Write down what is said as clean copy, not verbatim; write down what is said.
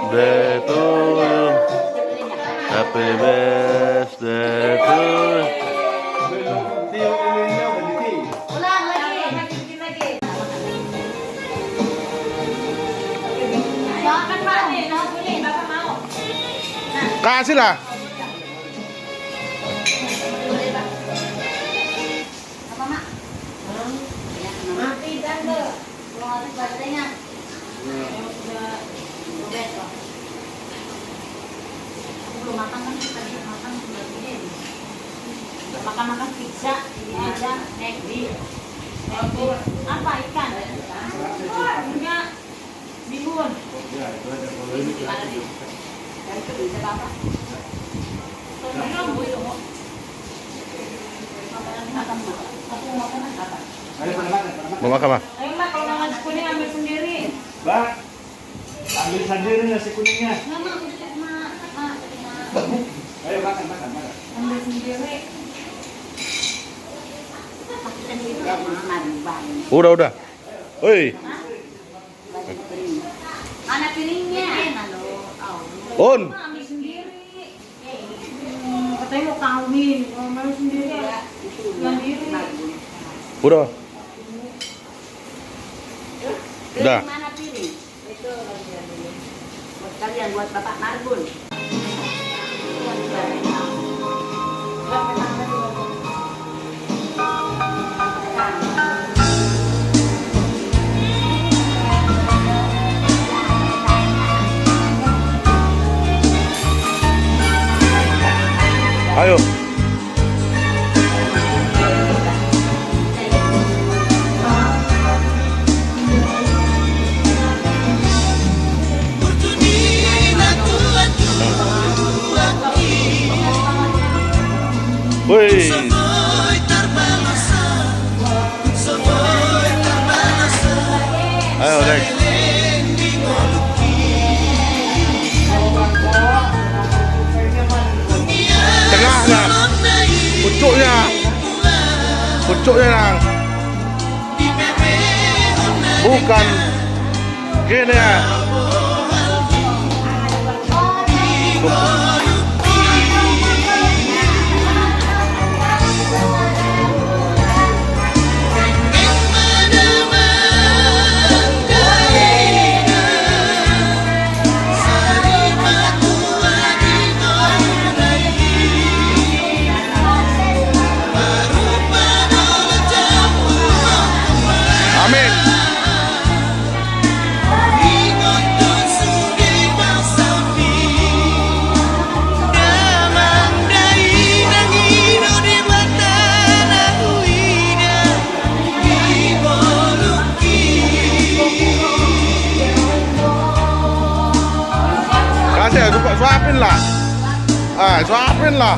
birthday to you. Happy birthday to you. Ulang lagi, bikin lagi. Makan Pak nih, ini Bapak mau. Kasih lah. Apa Mak? Mati dan ke. Belum habis baterainya. Sudah lobet kok. Aku belum makan kan tadi makan sudah gede. Makan pizza ini aja McD. Apa ikan? Enggak. Bihun. Gimana nih? Dari itu bisa apa? Tolong Bu itu. Aku makan apa? Mau makan apa? Ayo Mak, kalau nasi kuning ambil sendiri. Mbak, ambil sendiri nasi kuningnya. Nggak Mak, Mak. Ayo makan. Ambil sendiri. Udah. Woi. Mana piringnya? On. Ambil sendiri. Katanya mau kawin, ambil sendiri. Sendiri. Udah. Udah. Mana piring? Itu buat kalian, buat Bapak Marbun. Ayo. Woi. Ayo, Dek. Tengahnya. Pucuknya nang. Bukan gini ya. Amin. Kasih, suapin lah. Suapin lah.